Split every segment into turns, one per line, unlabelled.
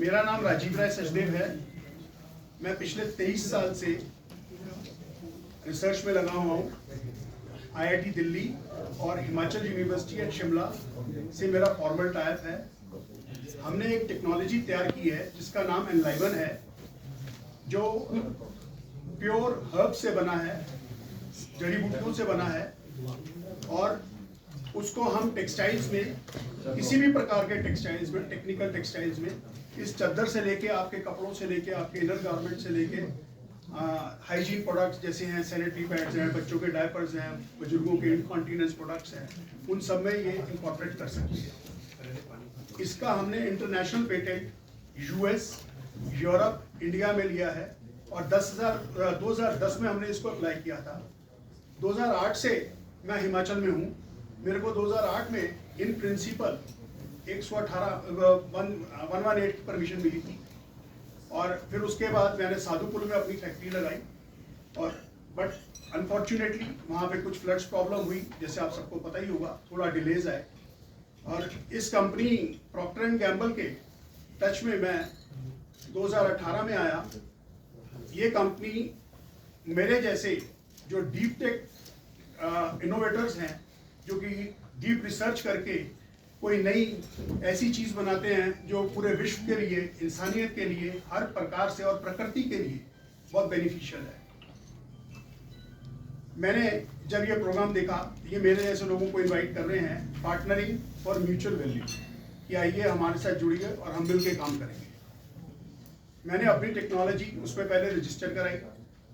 मेरा नाम राजीव राय सचदेव है। मैं पिछले 23 साल से रिसर्च में लगा हुआ हूँ। आईआईटी दिल्ली और हिमाचल यूनिवर्सिटी एट शिमला से मेरा फॉर्मल टाइप है। हमने एक टेक्नोलॉजी तैयार की है जिसका नाम एनलाइवन है, जो प्योर हर्ब से बना है, जड़ी बूटियों से बना है, और उसको हम टेक्सटाइल्स में, किसी भी प्रकार के टेक्सटाइल्स में, टेक्निकल टेक्सटाइल्स में, इस चादर से लेके आपके कपड़ों से लेके आपके इनर गारमेंट से लेके हाइजीन प्रोडक्ट्स जैसे हैं, सैनिटरी पैड्स हैं, बच्चों के डायपर्स हैं, बुजुर्गों के इनकॉन्टिनेंस प्रोडक्ट्स हैं, उन सब में ये इंकॉर्पोरेट कर सकते हैं। इसका हमने international patent US, Europe, India में लिया है और 2010 में हमने इसको अप्लाई किया था। 2008 से मैं हिमाचल में हूँ। मेरे को 2008 में इन प्रिंसिपल 118 की परमिशन मिली थी, और फिर उसके बाद मैंने साधुपुर में अपनी फैक्ट्री लगाई, और बट अनफॉर्चुनेटली वहाँ पे कुछ फ्लड्स प्रॉब्लम हुई, जैसे आप सबको पता ही होगा, थोड़ा डिलेज आए, और इस कंपनी प्रॉक्टर एंड गैम्बल के टच में मैं 2018 में आया। ये कंपनी मेरे जैसे जो डीप टेक इनोवेटर्स हैं, जो कि डीप रिसर्च करके कोई नई ऐसी चीज़ बनाते हैं जो पूरे विश्व के लिए, इंसानियत के लिए, हर प्रकार से और प्रकृति के लिए बहुत बेनिफिशियल है। मैंने जब ये प्रोग्राम देखा, ये मेरे जैसे लोगों को इनवाइट कर रहे हैं, पार्टनरिंग फॉर म्यूचुअल वैल्यू, कि आइए हमारे साथ जुड़िए और हम मिल के काम करेंगे। मैंने अपनी टेक्नोलॉजी उस पर पहले रजिस्टर कराई।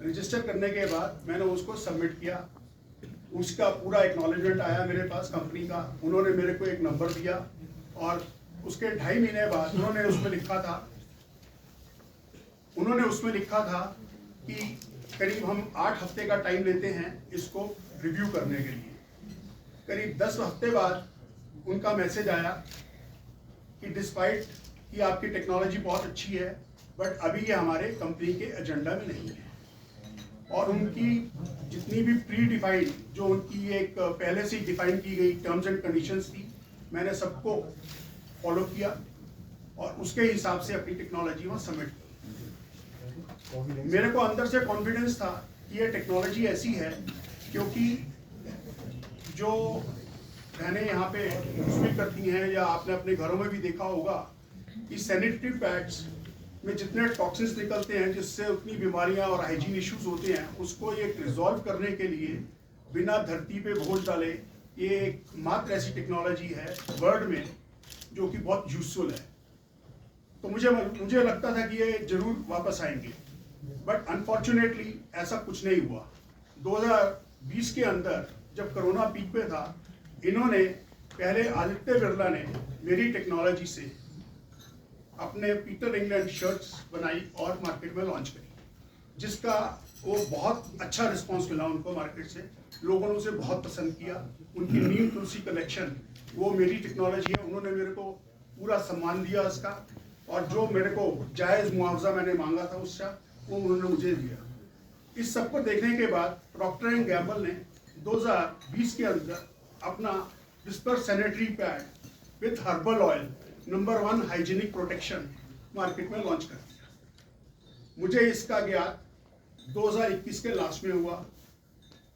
रजिस्टर करने के बाद मैंने उसको सबमिट किया। उसका पूरा एक्नॉलेजमेंट आया मेरे पास कंपनी का। उन्होंने मेरे को एक नंबर दिया, और उसके 2.5 महीने बाद उन्होंने उसमें लिखा था कि करीब हम 8 हफ्ते का टाइम लेते हैं इसको रिव्यू करने के लिए। करीब 10 हफ्ते बाद उनका मैसेज आया कि डिस्पाइट कि आपकी टेक्नोलॉजी बहुत अच्छी है, बट अभी ये हमारे कंपनी के एजेंडा में नहीं है। और उनकी जितनी भी प्री डिफाइंड, जो उनकी एक पहले से ही डिफाइन की गई टर्म्स एंड कंडीशंस थी, मैंने सबको फॉलो किया और उसके हिसाब से अपनी टेक्नोलॉजी वहाँ सबमिट की। मेरे को अंदर से कॉन्फिडेंस था कि ये टेक्नोलॉजी ऐसी है, क्योंकि जो बहनें यहाँ पे यूज भी करती हैं, या आपने अपने घरों में भी देखा होगा कि सैनिटरी पैड्स में जितने टॉक्सिन्स निकलते हैं, जिससे उतनी बीमारियां और हाइजीन इश्यूज होते हैं, उसको ये रिजॉल्व करने के लिए बिना धरती पे बोझ डाले, ये एक मात्र ऐसी टेक्नोलॉजी है वर्ल्ड में जो कि बहुत यूजफुल है। तो मुझे लगता था कि ये जरूर वापस आएंगे, बट अनफॉर्चुनेटली ऐसा कुछ नहीं हुआ। 2020 के अंदर जब कोरोना पीक पे था, इन्होंने पहले आदित्य बिरला ने मेरी टेक्नोलॉजी से अपने पीटर इंग्लैंड शर्ट्स बनाई और मार्केट में लॉन्च करी, जिसका वो बहुत अच्छा रिस्पांस मिला उनको मार्केट से। लोगों ने उसे बहुत पसंद किया। उनकी नीम तुलसी कलेक्शन, वो मेरी टेक्नोलॉजी है। उन्होंने मेरे को पूरा सम्मान दिया उसका, और जो मेरे को जायज़ मुआवजा मैंने मांगा था उसका, वो उन्होंने मुझे दिया। इस सब को देखने के बाद प्रॉक्टर एंड गैम्बल ने 2020 के अंदर अपना whisper sanitary pad with herbal oil number 1 hygienic protection market में लॉन्च कर दिया। मुझे इसका ज्ञात 2021 के लास्ट में हुआ,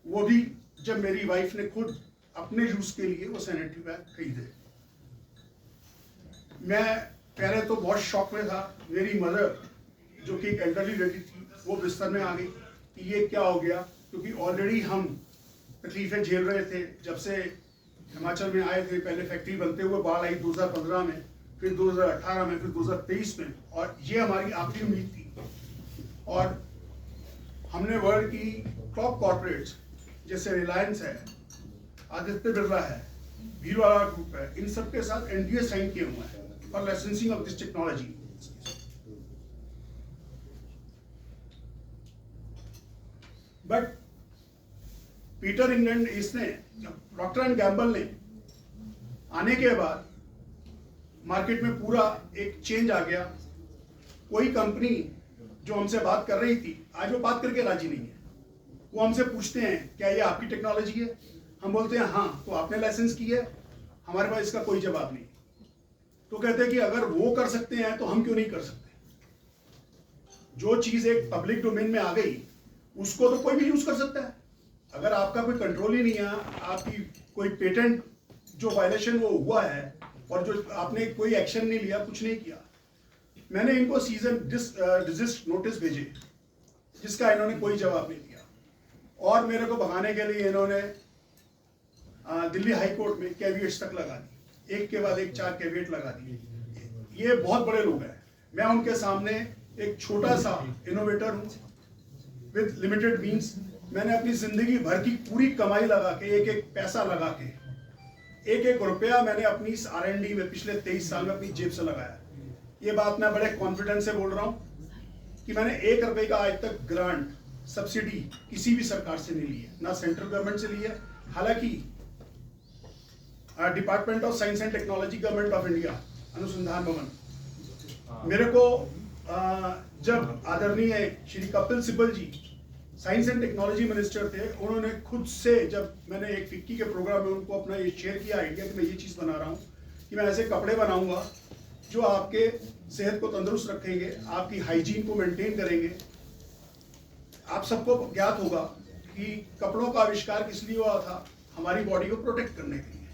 वो भी जब मेरी वाइफ ने खुद अपने यूज के लिए वो सैनिटरी पैड खरीदे। मैं पहले तो बहुत शॉक में था। मेरी मदर, जो कि एक एल्डरली लेडी थी, वो बिस्तर में आ गई कि ये क्या हो गया, क्योंकि ऑलरेडी हम तकलीफें झेल रहे थे। जब से हिमाचल में आए थे, पहले फैक्ट्री बनते हुए बाढ़ आई 2015 में, फिर 2018 में, फिर 2023 में, और ये हमारी आखिरी उम्मीद थी। और हमने वर्ल्ड की टॉप कॉर्पोरेट्स जैसे रिलायंस है, आदित्य बिरला है, भीलवाड़ा ग्रुप है, इन सब के साथ एनडीए साइन किए हुए हैं for licensing of this technology. But Peter England, इसने, प्रॉक्टर एंड गैम्बल ने आने के बाद मार्केट में पूरा एक चेंज आ गया। कोई कंपनी जो हमसे बात कर रही थी, आज वो बात करके राजी नहीं है। वो हमसे पूछते हैं क्या ये आपकी टेक्नोलॉजी है, हम बोलते हैं हाँ, तो आपने लाइसेंस की है, हमारे पास इसका कोई जवाब नहीं। तो कहते हैं कि अगर वो कर सकते हैं तो हम क्यों नहीं कर सकते। जो चीज एक पब्लिक डोमेन में आ गई उसको तो कोई भी यूज कर सकता है। अगर आपका कोई कंट्रोल ही नहीं है, आपकी कोई पेटेंट जो वायलेशन वो हुआ है और जो आपने कोई एक्शन नहीं लिया, कुछ नहीं किया। मैंने इनको सीजन डिजिस्ट नोटिस भेजे जिसका इन्होंने कोई जवाब नहीं दिया, और मेरे को भगाने के लिए इन्होंने दिल्ली हाई कोर्ट में कैविएट्स तक लगा दी, एक के बाद एक 4 कैविएट लगा दिए। ये बहुत बड़े लोग हैं, मैं उनके सामने एक छोटा सा इनोवेटर हूँ विद लिमिटेड मीन्स। मैंने अपनी जिंदगी भर की पूरी कमाई लगा के, एक एक पैसा लगा के, एक एक रुपया मैंने अपनी इस R&D में पिछले 23 साल में अपनी जेब से लगाया। ये बात मैं बड़े कॉन्फिडेंस से बोल रहा हूँ कि मैंने 1 रुपए का आज तक ग्रांट सब्सिडी किसी भी सरकार से नहीं ली है, ना सेंट्रल गवर्नमेंट से ली है। हालांकि department of science and technology, government of India, अनुसंधान भवन, मेरे को जब आदरणीय श्री कपिल सिब्बल जी साइंस एंड टेक्नोलॉजी मिनिस्टर थे, उन्होंने खुद से, जब मैंने एक फिक्की के प्रोग्राम में उनको अपना ये शेयर किया आइडिया कि मैं ये चीज़ बना रहा हूँ कि मैं ऐसे कपड़े बनाऊंगा जो आपके सेहत को तंदुरुस्त रखेंगे, आपकी हाइजीन को मेंटेन करेंगे। आप सबको ज्ञात होगा कि कपड़ों का आविष्कार किस लिए हुआ था, हमारी बॉडी को प्रोटेक्ट करने के लिए।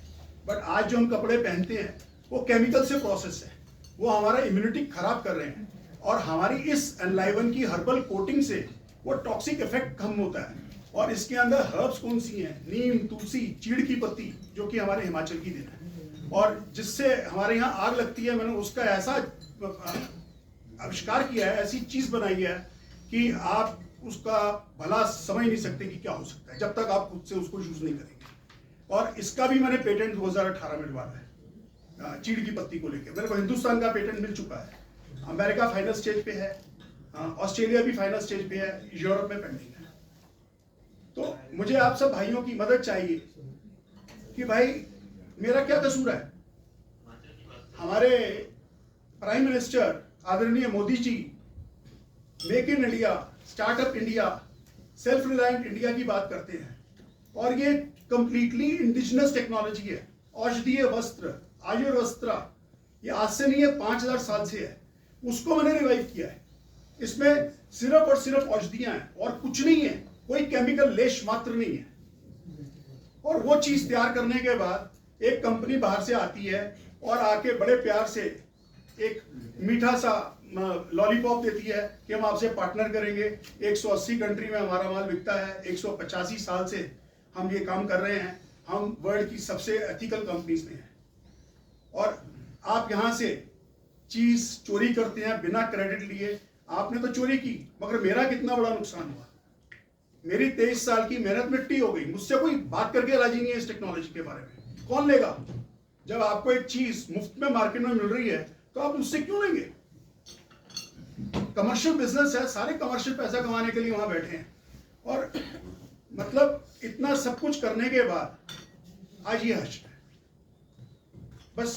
बट आज जो हम कपड़े पहनते हैं वो केमिकल से प्रोसेस है, वो हमारा इम्यूनिटी खराब कर रहे हैं, और हमारी इस एनलाइवन की हर्बल कोटिंग से वो टॉक्सिक इफेक्ट कम होता है। और इसके अंदर हर्ब्स कौन सी हैं? नीम, तुलसी, चीड़ की पत्ती, जो कि हमारे हिमाचल की देन है, और जिससे हमारे यहाँ आग लगती है। मैंने उसका ऐसा आविष्कार किया है, ऐसी चीज बनाई है कि आप उसका भला समझ नहीं सकते कि क्या हो सकता है जब तक आप खुद से उसको यूज नहीं करेंगे। और इसका भी मैंने पेटेंट 2018 में डलवाया है, चीड़ की पत्ती को लेकर। मेरे को हिंदुस्तान का पेटेंट मिल चुका है, अमेरिका फाइनल स्टेज पे है, ऑस्ट्रेलिया भी फाइनल स्टेज पे है, यूरोप में पेंडिंग है। तो मुझे आप सब भाइयों की मदद चाहिए कि भाई मेरा क्या कसूर है। हमारे प्राइम मिनिस्टर आदरणीय Modi ji make in India, startup India, self reliant India की बात करते हैं, और ये कंप्लीटली इंडिजिनस टेक्नोलॉजी है। औषधीय वस्त्र, आयुर्वस्त्र, ये आज से नहीं है, 5000 साल से है। उसको मैंने रिवाइव किया है। इसमें सिर्फ और सिर्फ औषधियां हैं और कुछ नहीं है, कोई केमिकल लेश मात्र नहीं है। और वो चीज तैयार करने के बाद एक कंपनी बाहर से आती है और आके बड़े प्यार से एक मीठा सा लॉलीपॉप देती है कि हम आपसे पार्टनर करेंगे। 180 कंट्री में हमारा माल बिकता है, 185 साल से हम ये काम कर रहे हैं, हम वर्ल्ड की सबसे एथिकल कंपनीज में हैं। और आप यहाँ से चीज चोरी करते हैं बिना क्रेडिट लिए। आपने तो चोरी की, मगर मेरा कितना बड़ा नुकसान हुआ। मेरी 23 साल की मेहनत मिट्टी हो गई। मुझसे कोई बात करके राजी नहीं है इस टेक्नोलॉजी के बारे में। कौन लेगा? जब आपको एक चीज मुफ्त में मार्केट में मिल रही है तो आप उससे क्यों लेंगे? कमर्शियल बिजनेस है, सारे कमर्शियल पैसा कमाने के लिए वहां बैठे हैं। और मतलब इतना सब कुछ करने के बाद आज ये हश्र है। बस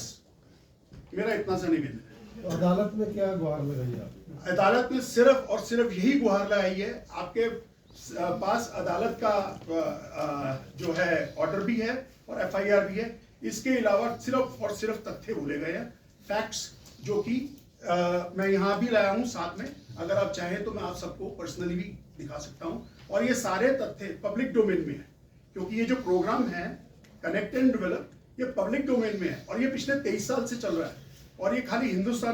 मेरा इतना सा निवेदन है।
तो अदालत में क्या गुहार लगाई आप?
अदालत में सिर्फ और सिर्फ यही गुहार लगाई है। आपके पास अदालत का जो है ऑर्डर भी है और FIR भी है। इसके अलावा सिर्फ और सिर्फ तथ्य बोले गए हैं, फैक्ट्स, जो कि मैं यहाँ भी लाया हूँ साथ में। अगर आप चाहें तो मैं आप सबको पर्सनली भी दिखा सकता हूँ। और ये सारे तथ्य पब्लिक डोमेन में है, क्योंकि ये जो प्रोग्राम है कनेक्ट एंड डेवलप, ये पब्लिक डोमेन में है और ये पिछले 23 साल से चल रहा है। और ये खाली हिंदुस्तान